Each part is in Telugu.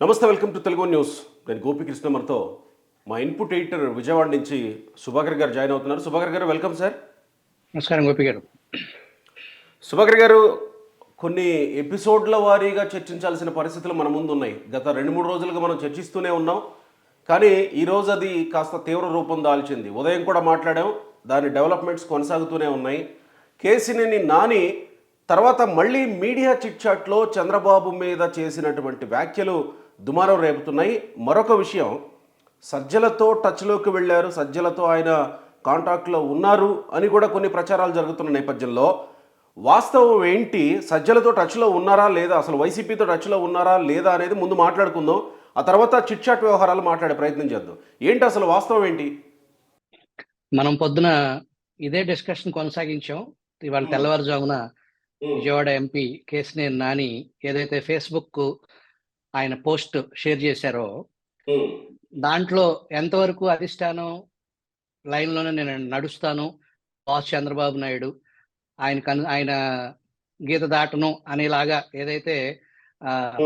నమస్తే, వెల్కమ్ టు తెలుగు న్యూస్. నేను గోపికృష్ణ. మనతో మా ఇన్పుట్ ఎడిటర్ విజయవాడ నుంచి సుభాకర్ గారు జాయిన్ అవుతున్నారు. సుభాకర్ గారు, వెల్కమ్ సార్. నమస్కారం గోపి గారు. సుభాకర్ గారు, కొన్ని ఎపిసోడ్ల వారీగా చర్చించాల్సిన పరిస్థితులు మన ముందు ఉన్నాయి. గత 2-3 రోజులుగా మనం చర్చిస్తూనే ఉన్నాం, కానీ ఈరోజు అది కాస్త తీవ్ర రూపం దాల్చింది. ఉదయం కూడా మాట్లాడాం, దాని డెవలప్మెంట్స్ కొనసాగుతూనే ఉన్నాయి. కేసినేని నాని తర్వాత మళ్ళీ మీడియా చిట్చాట్లో చంద్రబాబు మీద చేసినటువంటి వ్యాఖ్యలు దుమారం రేపుతున్నాయి. మరొక విషయం, సజ్జలతో టచ్లోకి వెళ్ళారు, సజ్జలతో ఆయన కాంటాక్ట్లో ఉన్నారు అని కూడా కొన్ని ప్రచారాలు జరుగుతున్న నేపథ్యంలో వాస్తవం ఏంటి? సజ్జలతో టచ్లో ఉన్నారా లేదా, అసలు వైసీపీతో టచ్లో ఉన్నారా లేదా అనేది ముందు మాట్లాడుకుందాం. ఆ తర్వాత చిట్చాట్ వ్యవహారాలు మాట్లాడే ప్రయత్నం చేద్దాం. ఏంటి అసలు వాస్తవం ఏంటి? మనం పొద్దున ఇదే డిస్కషన్ కొనసాగించాం. ఇవాళ తెల్లవారుజామున విజయవాడ ఎంపీ కేసినేని నాని ఏదైతే ఫేస్బుక్ ఆయన పోస్ట్ షేర్ చేశారో దాంట్లో ఎంతవరకు అధిష్టానం లైన్లోనే నేను నడుస్తాను, బాస్ చంద్రబాబు నాయుడు ఆయన గీత దాటను అనేలాగా ఏదైతే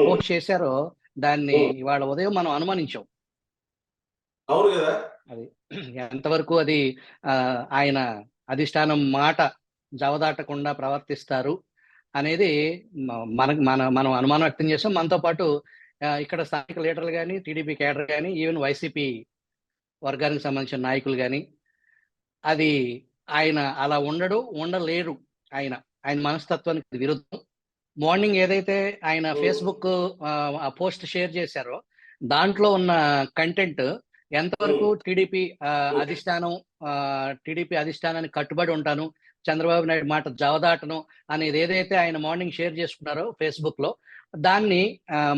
పోస్ట్ చేశారో దాన్ని ఇవాళ ఉదయం మనం అనుమానించాం. అవును కదా, అది ఎంతవరకు అది ఆయన అధిష్టానం మాట జవదాటకుండా ప్రవర్తిస్తారు అనేది మనం అనుమానం వ్యక్తం చేస్తాం. మనతో పాటు ఇక్కడ స్థానిక లీడర్లు కానీ, టీడీపీ కేడర్ కానీ, ఈవెన్ వైసీపీ వర్గానికి సంబంధించిన నాయకులు కానీ, అది ఆయన అలా ఉండలేరు. ఆయన మనస్తత్వానికి విరుద్ధం. మార్నింగ్ ఏదైతే ఆయన ఫేస్బుక్ పోస్ట్ షేర్ చేశారో దాంట్లో ఉన్న కంటెంట్ ఎంతవరకు టీడీపీ అధిష్టానానికి కట్టుబడి ఉంటాను, చంద్రబాబు నాయుడు మాట జవదాటను అనేది ఏదైతే ఆయన మార్నింగ్ షేర్ చేసుకున్నారో ఫేస్బుక్ లో, దాన్ని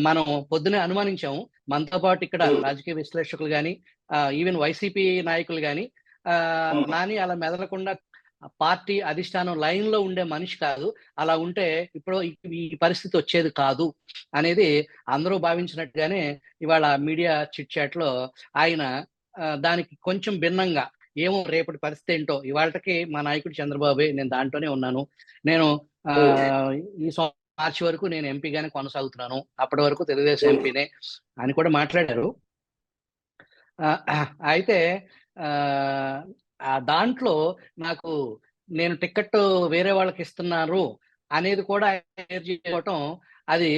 మనం పొద్దునే అనుమానించాము. మనతో పాటు ఇక్కడ రాజకీయ విశ్లేషకులు కానీ, ఈవెన్ వైసీపీ నాయకులు కానీ, నాని అలా మెదలకుండా పార్టీ అధిష్టానం లైన్ లో ఉండే మనిషి కాదు, అలా ఉంటే ఇప్పుడు ఈ పరిస్థితి వచ్చేది కాదు అనేది అందరూ భావించినట్టుగానే ఇవాళ మీడియా చిట్ చాట్ లో ఆయన దానికి కొంచెం భిన్నంగా, ఏమో రేపటి పరిస్థితి ఏంటో, ఇవాళకి మా నాయకుడు చంద్రబాబే, నేను దాంట్లోనే ఉన్నాను, నేను ఈ మార్చి వరకు నేను ఎంపీగానే కొనసాగుతున్నాను, అప్పటి వరకు తెలుగుదేశం ఎంపీనే అని కూడా మాట్లాడారు. అయితే దాంట్లో నాకు నేను టికెట్ వేరే వాళ్ళకి ఇస్తున్నారు అనేది కూడా షేర్ చేసుకోవటం, అది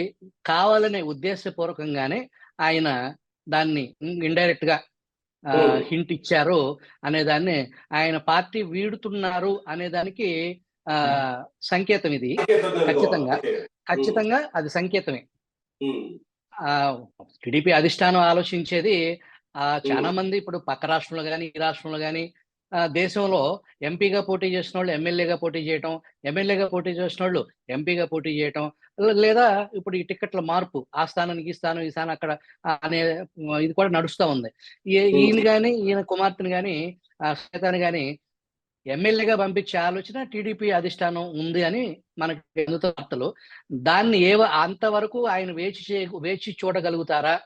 కావాలనే ఉద్దేశపూర్వకంగానే ఆయన దాన్ని ఇండైరెక్ట్ గా హింట్ ఇచ్చారు అనేదాన్ని, ఆయన పార్టీ వీడుతున్నారు అనేదానికి సంకేతం ఇది. ఖచ్చితంగా అది సంకేతమే. టీడీపీ అధిష్టానం ఆలోచించేది, చాలా మంది ఇప్పుడు పక్క రాష్ట్రంలో కానీ, ఈ రాష్ట్రంలో కానీ, దేశంలో ఎంపీగా పోటీ చేసిన వాళ్ళు ఎమ్మెల్యేగా పోటీ చేయటం, ఎమ్మెల్యేగా పోటీ చేసిన వాళ్ళు ఎంపీగా పోటీ చేయటం, లేదా ఇప్పుడు ఈ టికెట్ల మార్పు, ఆ స్థానానికి ఈ స్థానం, ఈ స్థానం అక్కడ అనే ఇది కూడా నడుస్తూ ఉంది. ఈయన కానీ, ఈయన కుమార్తెను కానీ, శ్వేతని కానీ ఎమ్మెల్యేగా పంపించే ఆలోచన టీడీపీ అధిష్టానం ఉంది అని మనకి అందుతున్న వార్తలు. దాన్ని అంతవరకు ఆయన వేచి చూడగలుగుతారా,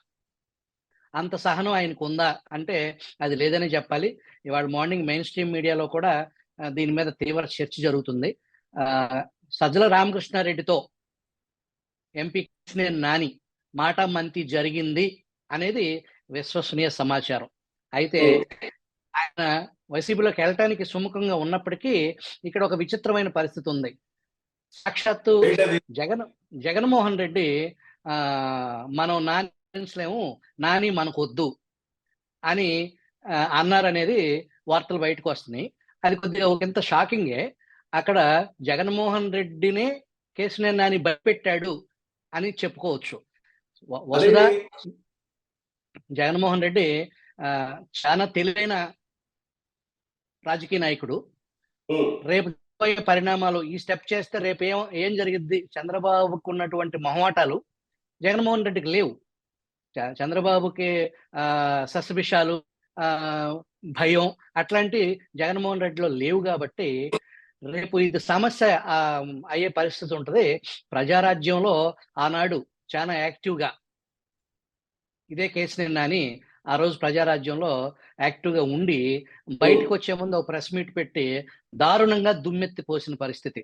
అంత సహనం ఆయనకు ఉందా అంటే అది లేదని చెప్పాలి. ఇవాళ మార్నింగ్ మెయిన్ స్ట్రీమ్ మీడియాలో కూడా దీని మీద తీవ్ర చర్చ జరుగుతుంది. సజ్జల రామకృష్ణారెడ్డితో ఎంపీ కేసినేని నాని మాట మంతి జరిగింది అనేది విశ్వసనీయ సమాచారం. అయితే ఆయన వైసీపీలోకి వెళ్ళటానికి సుముఖంగా ఉన్నప్పటికీ ఇక్కడ ఒక విచిత్రమైన పరిస్థితి ఉంది. సాక్షాత్తు జగన్మోహన్ రెడ్డి మనం నాని మనకు వద్దు అని అన్నారనేది వార్తలు బయటకు వస్తున్నాయి. అది కొద్దిగా ఒకంత షాకింగే. అక్కడ జగన్మోహన్ రెడ్డినే కేసినేని నాని భయపెట్టాడు అని చెప్పుకోవచ్చు. వసుధ జగన్మోహన్ రెడ్డి చాలా తెలివైన రాజకీయ నాయకుడు. రేపు పరిణామాలు, ఈ స్టెప్ చేస్తే రేపు ఏం జరిగిద్ది, చంద్రబాబుకు ఉన్నటువంటి మొహమాటాలు జగన్మోహన్ రెడ్డికి లేవు. చంద్రబాబుకి సస్పిషాలు, భయం అట్లాంటి జగన్మోహన్ రెడ్డిలో లేవు. కాబట్టి రేపు ఇది సమస్య అయ్యే పరిస్థితి ఉంటుంది. ప్రజారాజ్యంలో ఆనాడు చాలా యాక్టివ్గా ఇదే కేసినేని నాని ఆ రోజు ప్రజారాజ్యంలో యాక్టివ్గా ఉండి బయటకు వచ్చే ముందు ఒక ప్రెస్ మీట్ పెట్టి దారుణంగా దుమ్మెత్తి పోసిన పరిస్థితి.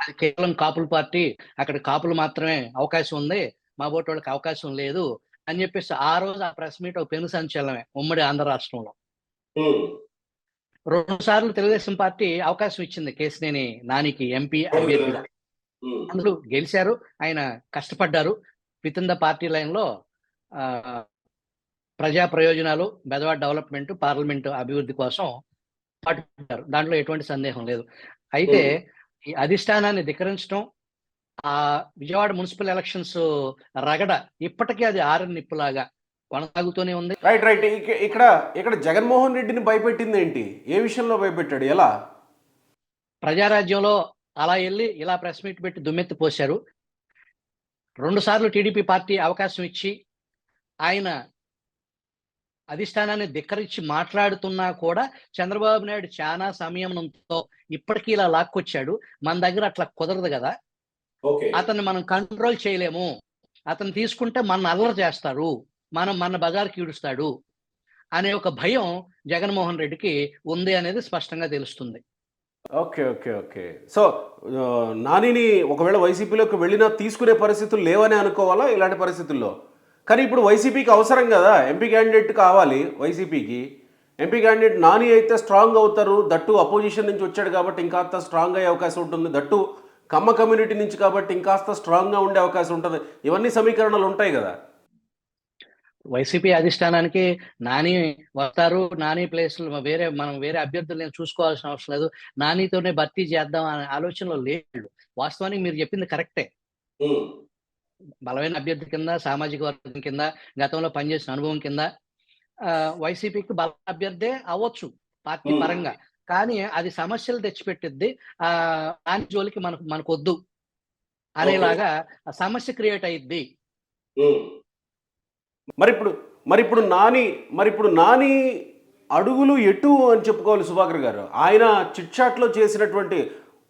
అది కేవలం కాపుల పార్టీ, అక్కడ కాపులు మాత్రమే అవకాశం ఉంది, మా బోటి వాళ్ళకి అవకాశం లేదు అని చెప్పేసి ఆ రోజు ఆ ప్రెస్ మీట్ ఒక పెను సంచలనమే ఉమ్మడి ఆంధ్ర రాష్ట్రంలో. 2 సార్లు తెలుగుదేశం పార్టీ అవకాశం ఇచ్చింది కేశినేని నానికి ఎంపీ అభ్యర్థిగా. అందులో గెలిచారు. ఆయన కష్టపడ్డారు. విత్ ఇన్ ద పార్టీ లైన్‌లో ప్రజా ప్రయోజనాలు, బెదవాడ డెవలప్‌మెంట్, పార్లమెంటు అభివృద్ధి కోసం పాటుపడ్డారు. దాంట్లో ఎటువంటి సందేహం లేదు. అయితే ఈ అధిష్టానాన్ని ధిక్కరించడం, విజయవాడ మున్సిపల్ ఎలక్షన్స్ రగడ ఇప్పటికీ అది ఆరని నిప్పులాగా కొనసాగుతూనే ఉంది. రైట్ రైట్ ఇక్కడ ఇక్కడ జగన్మోహన్ రెడ్డిని భయపెట్టింది ఏంటి? ఏ విషయంలో భయపెట్టాడు? ఎలా? ప్రజారాజ్యంలో అలా వెళ్ళి ఇలా ప్రెస్ మీట్ పెట్టి దుమ్మెత్తి పోశారు. 2 సార్లు టీడీపీ పార్టీ అవకాశం ఇచ్చి ఆయన అధిష్టానాన్ని ధిక్కరించి మాట్లాడుతున్నా కూడా చంద్రబాబు నాయుడు చాలా సంయమనంతో ఇప్పటికీ ఇలా లాక్కొచ్చాడు. మన దగ్గర అట్లా కుదరదు కదా, అతన్ని మనం కంట్రోల్ చేయలేము, అతను తీసుకుంటే మన అల్లరి చేస్తారు, మన బజార్కి ఈడుస్తాడు అనే ఒక భయం జగన్మోహన్ రెడ్డికి ఉంది అనేది స్పష్టంగా తెలుస్తుంది. ఓకే ఓకే ఓకే సో నానిని ఒకవేళ వైసీపీలోకి వెళ్ళినా తీసుకునే పరిస్థితులు లేవని అనుకోవాలా ఇలాంటి పరిస్థితుల్లో? కానీ ఇప్పుడు వైసీపీకి అవసరం కదా, ఎంపీ క్యాండిడేట్ కావాలి వైసీపీకి. ఎంపీ క్యాండిడేట్ నాని అయితే స్ట్రాంగ్ అవుతారు, దట్టు అపోజిషన్ నుంచి వచ్చాడు కాబట్టి ఇంకాస్త స్ట్రాంగ్ అయ్యే అవకాశం ఉంటుంది, దట్టు కమ్మ కమ్యూనిటీ నుంచి కాబట్టి ఇంకాస్త స్ట్రాంగ్గా ఉండే అవకాశం ఉంటుంది. ఇవన్నీ సమీకరణలు ఉంటాయి కదా. వైసీపీ అధిష్టానానికి నాని వస్తారు, నాని ప్లేస్లో మనం వేరే అభ్యర్థులను చూసుకోవాల్సిన అవసరం లేదు, నానితోనే భర్తీ చేద్దాం అనే ఆలోచనలో లేదు. వాస్తవానికి మీరు చెప్పింది కరెక్టే. బలమైన అభ్యర్థి కింద, సామాజిక వర్గం కింద, గతంలో పనిచేసిన అనుభవం కింద వైసీపీకి బల అభ్యర్థే అవ్వచ్చు పార్టీ పరంగా. కానీ అది సమస్యలు తెచ్చిపెట్టిద్ది. నాని జోలికి మనకొద్దు అనేలాగా సమస్య క్రియేట్ అయ్యిద్ది. మరి ఇప్పుడు నాని అడుగులు ఎటు అని చెప్పుకోవాలి సుభాకర్ గారు. ఆయన చిట్ చాట్లో చేసినటువంటి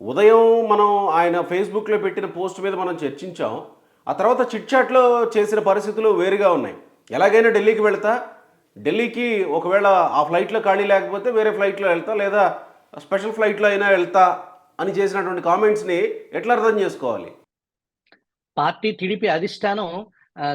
ఉదయం మనం ఆయన ఫేస్బుక్లో పెట్టిన పోస్ట్ మీద మనం చర్చించాం. ఆ తర్వాత చిట్ చాట్లో చేసిన పరిస్థితులు వేరుగా ఉన్నాయి. ఎలాగైనా ఢిల్లీకి వెళ్తా, ఢిల్లీకి ఒకవేళ ఆ ఫ్లైట్లో ఖాళీ లేకపోతే వేరే ఫ్లైట్లో వెళ్తా, లేదా స్పెషల్ ఫ్లైట్లో అయినా వెళ్తా అని చేసినటువంటి కామెంట్స్ని ఎట్లా అర్థం చేసుకోవాలి? పార్టీ టీడీపీ అధిష్టానం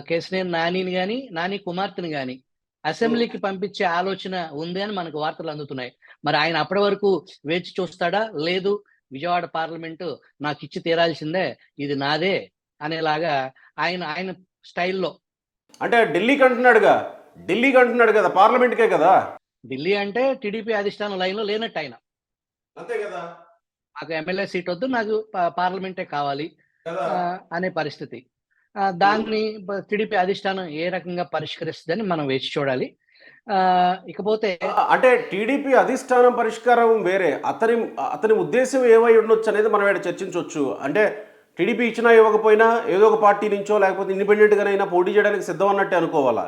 కేశినేని నానిని కానీ, నాని కుమార్తెని కానీ అసెంబ్లీకి పంపించే ఆలోచన ఉంది అని మనకు వార్తలు అందుతున్నాయి. మరి ఆయన అప్పటి వరకు వేచి చూస్తాడా? లేదు, విజయవాడ పార్లమెంటు నాకు ఇచ్చి తీరాల్సిందే, ఇది నాదే అనేలాగా ఆయన స్టైల్లో. అంటే ఢిల్లీకి అంటున్నాడు కదా, పార్లమెంట్కే కదా. ఢిల్లీ అంటే టీడీపీ అధిష్టానం లైన్లో లేనట్టు ఆయన. అంతే కదా. నాకు ఎమ్మెల్యే సీట్ వద్దు, నాకు పార్లమెంటే కావాలి అనే పరిస్థితి. దాన్ని టీడీపీ అధిష్టానం ఏ రకంగా పరిష్కరిస్తుందని మనం వేచి చూడాలి. ఇకపోతే అంటే టీడీపీ అధిష్టానం పరిష్కారం వేరే, అతని ఉద్దేశం ఏమై ఉండొచ్చు అనేది మనం ఇక్కడ చర్చించవచ్చు. అంటే టీడీపీ ఇచ్చినా ఇవ్వకపోయినా ఏదో ఒక పార్టీ నుంచో లేకపోతే ఇండిపెండెంట్గానైనా పోటీ చేయడానికి సిద్ధం అన్నట్టే అనుకోవాలా?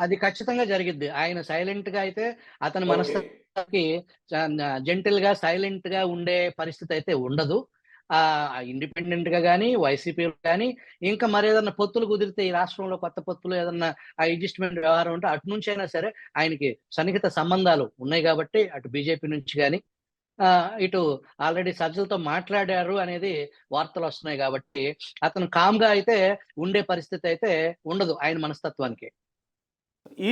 అది ఖచ్చితంగా జరిగిద్ది. ఆయన సైలెంట్ గా అయితే అతని మనస్తత్వానికి జెంటిల్ గా సైలెంట్ గా ఉండే పరిస్థితి అయితే ఉండదు. ఇండిపెండెంట్ గా కానీ, వైసీపీ కానీ, ఇంకా మరేదన్నా పొత్తులు కుదిరితే ఈ రాష్ట్రంలో కొత్త పొత్తులు ఏదన్నా అడ్జస్ట్మెంట్ వ్యవహారం ఉంటే అటు నుంచి అయినా సరే ఆయనకి సన్నిహిత సంబంధాలు ఉన్నాయి కాబట్టి అటు బీజేపీ నుంచి కానీ ఇటు ఆల్రెడీ సజ్జలతో మాట్లాడారు అనేది వార్తలు వస్తున్నాయి కాబట్టి అతను కామ్గా అయితే ఉండే పరిస్థితి అయితే ఉండదు ఆయన మనస్తత్వానికి.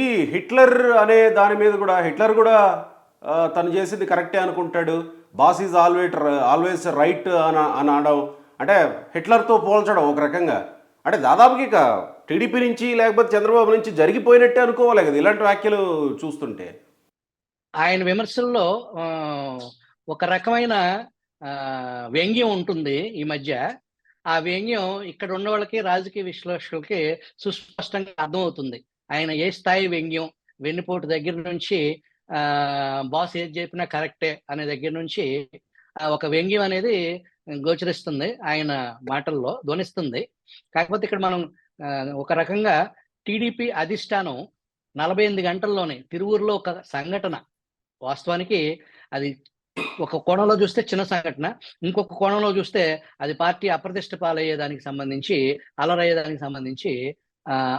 ఈ హిట్లర్ అనే దాని మీద కూడా హిట్లర్ కూడా తను చేసింది కరెక్టే అనుకుంటాడు. బాస్ ఈజ్ ఆల్వేస్ రైట్ అని అనడం, అంటే హిట్లర్తో పోల్చడం ఒక రకంగా. అంటే దాదాపుకి ఇక టీడీపీ నుంచి లేకపోతే చంద్రబాబు నుంచి జరిగిపోయినట్టే అనుకోవాలి కదా ఇలాంటి వ్యాఖ్యలు చూస్తుంటే. ఆయన విమర్శల్లో ఒక రకమైన వ్యంగ్యం ఉంటుంది ఈ మధ్య. ఆ వ్యంగ్యం ఇక్కడ ఉన్న వాళ్ళకి, రాజకీయ విశ్లేషకులకి సుస్పష్టంగా అర్థమవుతుంది. ఆయన ఏ స్థాయి వ్యంగ్యం, వెన్నుపోటు దగ్గర నుంచి బాస్ ఏది చెప్పినా కరెక్టే అనే దగ్గర నుంచి ఒక వ్యంగ్యం అనేది గోచరిస్తుంది, ఆయన మాటల్లో ధ్వనిస్తుంది. కాకపోతే ఇక్కడ మనం ఒక రకంగా టీడీపీ అధిష్టానం 48 గంటల్లోనే తిరువూరులో ఒక సంఘటన, వాస్తవానికి అది ఒక కోణంలో చూస్తే చిన్న సంఘటన, ఇంకొక కోణంలో చూస్తే అది పార్టీ అప్రతిష్ట పాలయ్యేదానికి సంబంధించి, అలరయ్యేదానికి సంబంధించి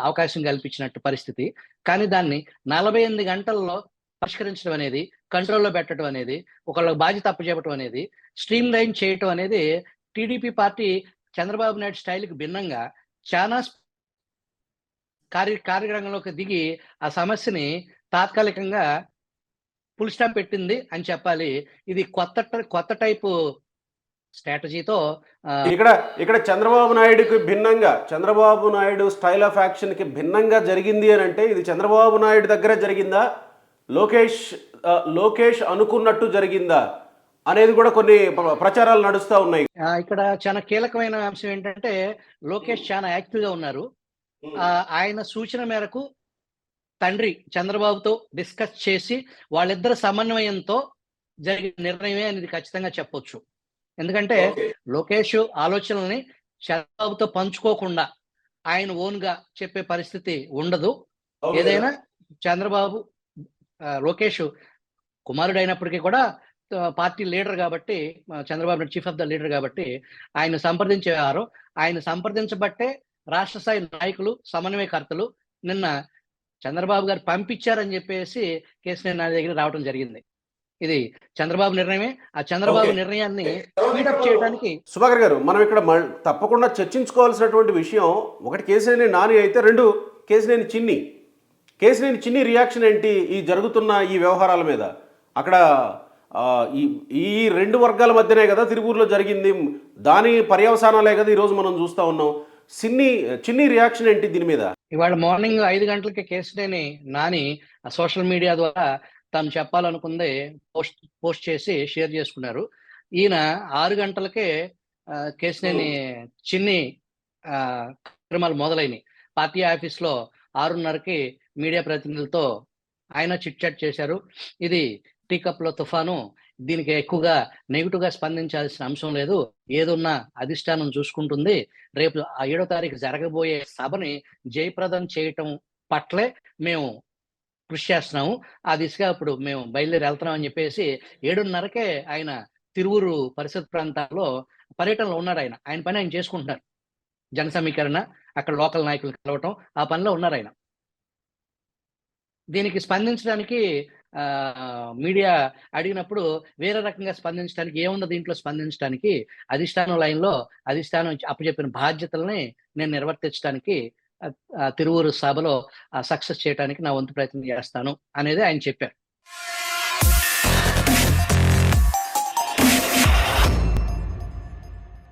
అవకాశం కల్పించినట్టు పరిస్థితి. కానీ దాన్ని 48 గంటల్లో పరిష్కరించడం అనేది, కంట్రోల్లో పెట్టడం అనేది, ఒకళ్ళకి బాధ్యత అప్పచెప్పడం అనేది, స్ట్రీమ్ లైన్ చేయటం అనేది టీడీపీ పార్టీ చంద్రబాబు నాయుడు స్టైల్కి భిన్నంగా చాలా కార్యరంగంలోకి దిగి ఆ సమస్యని తాత్కాలికంగా ఫుల్ స్టాప్ పెట్టింది అని చెప్పాలి. ఇది కొత్త టైపు స్ట్రాటజీతో ఇక్కడ ఇక్కడ చంద్రబాబు నాయుడు స్టైల్ ఆఫ్ యాక్షన్కి భిన్నంగా జరిగింది అని అంటే ఇది చంద్రబాబు నాయుడు దగ్గర జరిగిందా, లోకేష్ అనుకున్నట్టు జరిగిందా అనేది కూడా కొన్ని ప్రచారాలు నడుస్తూ ఉన్నాయి. ఇక్కడ చాలా కీలకమైన అంశం ఏంటంటే లోకేష్ చాలా యాక్టివ్గా ఉన్నారు. ఆయన సూచన మేరకు తండ్రి చంద్రబాబుతో డిస్కస్ చేసి వాళ్ళిద్దరి సమన్వయంతో జరిగిన నిర్ణయమే అనేది ఖచ్చితంగా చెప్పొచ్చు. ఎందుకంటే లోకేష్ ఆలోచనల్ని చంద్రబాబుతో పంచుకోకుండా ఆయన ఓన్ గా చెప్పే పరిస్థితి ఉండదు. ఏదైనా చంద్రబాబు లోకేష్ కుమారుడు అయినప్పటికీ కూడా పార్టీ లీడర్ కాబట్టి, Chandrababu Naidu chief of the leader కాబట్టి ఆయన సంప్రదించేవారు. ఆయన సంప్రదించబట్టే రాష్ట్ర స్థాయి నాయకులు, సమన్వయకర్తలు నిన్న చంద్రబాబు గారు పంపించారని చెప్పేసి కేసీఆర్ నా దగ్గర రావడం జరిగింది. ఇది చంద్రబాబు నిర్ణయమే. ఆ చంద్రబాబు నిర్ణయాన్ని స్పీడప్ చేయడానికి సుభాకర్ గారు, మనం ఇక్కడ తప్పకుండా చర్చించుకోవాల్సినటువంటి విషయం ఒకటి కేసినేని నాని అయితే, రెండు కేసినేని చిన్ని రియాక్షన్ ఏంటి ఈ జరుగుతున్న ఈ వ్యవహారాల మీద? అక్కడ ఈ రెండు వర్గాల మధ్యనే కదా తిరుపూరులో జరిగింది, దాని పర్యవసానాలే కదా ఈరోజు మనం చూస్తూ ఉన్నాం. చిన్ని రియాక్షన్ ఏంటి దీని మీద? ఇవాళ మార్నింగ్ 5 గంటలకి కేసినేని నాని సోషల్ మీడియా ద్వారా తాను చెప్పాలనుకుంది పోస్ట్ చేసి షేర్ చేసుకున్నారు. ఈయన 6 గంటలకే కేసినేని చిన్ని కార్యక్రమాలు మొదలైనవి. పార్టీ ఆఫీస్లో 6:30కి మీడియా ప్రతినిధులతో ఆయన చిట్ చాట్ చేశారు. ఇది టీ కప్లో తుఫాను, దీనికి ఎక్కువగా నెగిటివ్గా స్పందించాల్సిన అంశం లేదు, ఏదున్నా అధిష్టానం చూసుకుంటుంది. రేపు 7వ తారీఖు జరగబోయే సభని జయప్రదం చేయటం పట్లే మేము కృషి చేస్తున్నాము. ఆ దిశగా ఇప్పుడు మేము బయలుదేరి వెళ్తున్నాం అని చెప్పేసి 7:30కే ఆయన తిరువూరు పరిసర ప్రాంతాల్లో పర్యటనలో ఉన్నారు. ఆయన పని ఆయన చేసుకుంటున్నారు. జన సమీకరణ, అక్కడ లోకల్ నాయకులు కలవటం, ఆ పనిలో ఉన్నారు ఆయన. దీనికి స్పందించడానికి మీడియా అడిగినప్పుడు వేరే రకంగా స్పందించడానికి ఏముందో దీంట్లో స్పందించడానికి, అధిష్టానం లైన్లో అధిష్టానం అప్పచెప్పిన బాధ్యతల్ని నేను నిర్వర్తించడానికి తిరువూరు సభలో సక్సెస్ చేయడానికి నా వంతు ప్రయత్నం చేస్తాను అనేది ఆయన చెప్పారు.